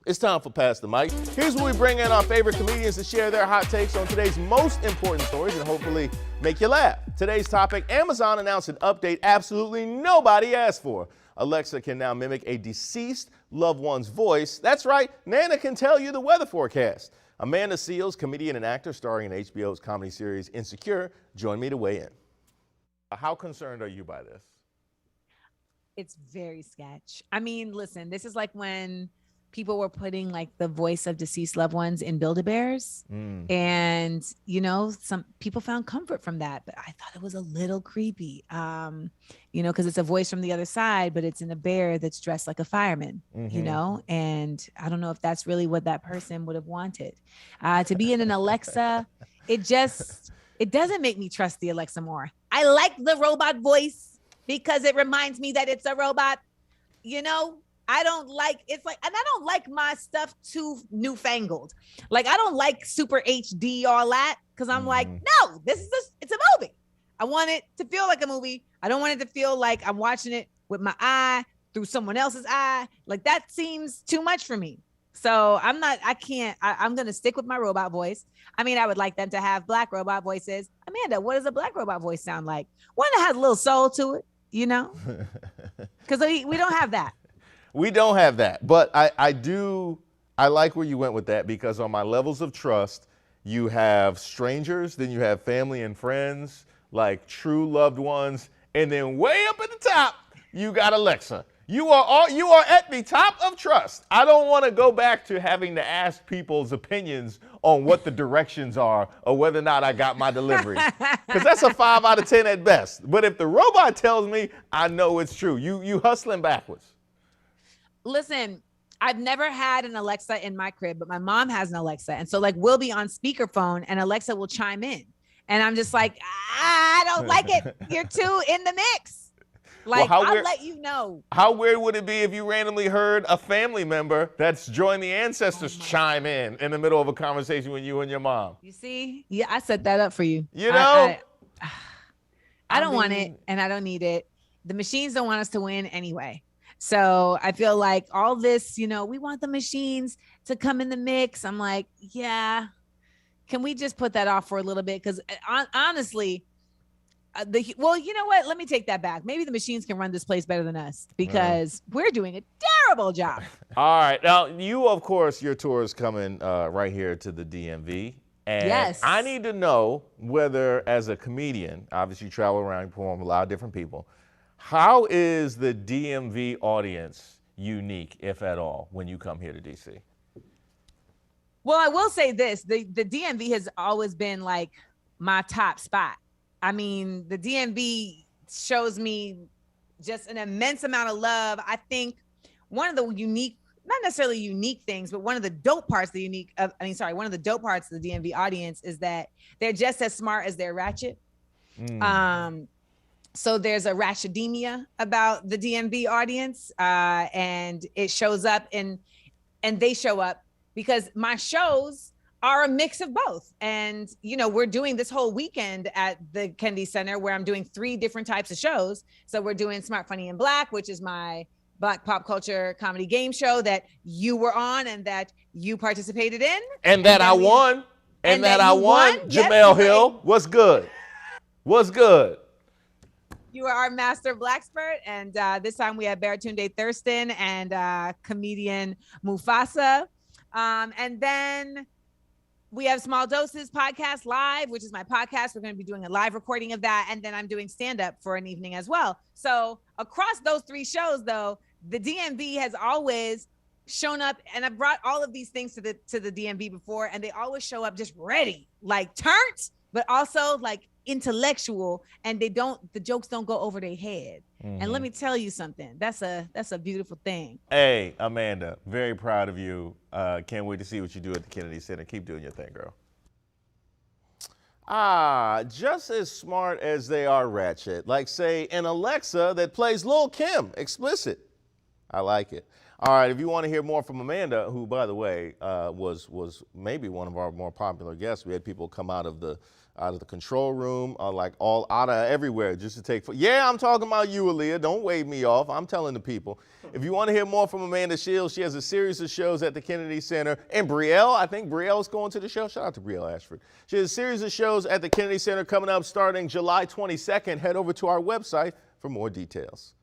It's time for Pass the Mic. Here's where we bring in our favorite comedians to share their hot takes on today's most important stories and hopefully make you laugh. Today's topic, Amazon announced an update absolutely nobody asked for. Alexa can now mimic a deceased loved one's voice. That's right, Nana can tell you the weather forecast. Amanda Seales, comedian and actor starring in HBO's comedy series Insecure, joined me to weigh in. How concerned are you by this? It's very sketch. I mean, listen, this is like when people were putting like the voice of deceased loved ones in Build-A-Bears. And, you know, some people found comfort from that, but I thought it was a little creepy, you know, because it's a voice from the other side, but it's in a bear that's dressed like a fireman, you know, and I don't know if that's really what that person would have wanted. To be in an Alexa, it doesn't make me trust the Alexa more. I like the robot voice because it reminds me that it's a robot, you know. I don't like, and I don't like my stuff too newfangled. Like, I don't like super HD, all that, because I'm like, no, it's a movie. I want it to feel like a movie. I don't want it to feel like I'm watching it with my eye through someone else's eye. Like, that seems too much for me. So I'm going to stick with my robot voice. I mean, I would like them to have black robot voices. Amanda, what does a black robot voice sound like? One that has a little soul to it, you know? Because we don't have that. We don't have that, but I like where you went with that, because on my levels of trust, you have strangers, then you have family and friends, like true loved ones, and then way up at the top, you got Alexa. You are at the top of trust. I don't want to go back to having to ask people's opinions on what the directions are or whether or not I got my delivery, because that's a 5 out of 10 at best. But if the robot tells me, I know it's true. You hustling backwards. Listen, I've never had an Alexa in my crib, but my mom has an Alexa. And so like we'll be on speakerphone and Alexa will chime in. And I'm just like, I don't like it. You're too in the mix. Like, well, I'll let you know. How weird would it be if you randomly heard a family member that's joined the ancestors chime in the middle of a conversation with you and your mom? You see? Yeah, I set that up for you. You know? I don't want it and I don't need it. The machines don't want us to win anyway. So I feel like all this, you know, we want the machines to come in the mix. I'm like, yeah, can we just put that off for a little bit? Because honestly, well, you know what? Let me take that back. Maybe the machines can run this place better than us because we're doing a terrible job. All right. Now, you, of course, your tour is coming right here to the DMV. And yes. I need to know whether, as a comedian, obviously you travel around, you perform with a lot of different people, how is the DMV audience unique, if at all, when you come here to DC? Well, I will say this. The DMV has always been like my top spot. I mean, the DMV shows me just an immense amount of love. I think one of the unique, not necessarily unique things, but one of the dope parts one of the dope parts of the DMV audience is that they're just as smart as they're ratchet. So there's a ratchetemia about the DMV audience, and it shows up and they show up because my shows are a mix of both. And, you know, we're doing this whole weekend at the Kennedy Center where I'm doing 3 different types of shows. So we're doing Smart, Funny, and Black, which is my Black pop culture comedy game show that you were on and that you participated in. And that I won. And that I won. Jamel Hill, what's good? What's good? You are our master Blackspert, and this time we have Baratunde Thurston and comedian Mufasa. And then we have Small Doses Podcast Live, which is my podcast. We're going to be doing a live recording of that, and then I'm doing stand-up for an evening as well. So across those 3 shows, though, the DMV has always shown up, and I brought all of these things to the DMV before, and they always show up just ready, like turned, but also like intellectual, and the jokes don't go over their head. And let me tell you something, that's a beautiful thing. Hey, Amanda, very proud of you. Can't wait to see what you do at the Kennedy Center. Keep doing your thing, girl. Just as smart as they are ratchet, like say an Alexa that plays Lil' Kim explicit. I like it. All right, if you want to hear more from Amanda, who, by the way, was maybe one of our more popular guests. We had people come out of the control room, like all out of everywhere, just to take. Yeah, I'm talking about you, Aaliyah. Don't wave me off. I'm telling the people. If you want to hear more from Amanda Shields, she has a series of shows at the Kennedy Center. And Brielle, I think Brielle's going to the show. Shout out to Brielle Ashford. She has a series of shows at the Kennedy Center coming up starting July 22nd. Head over to our website for more details.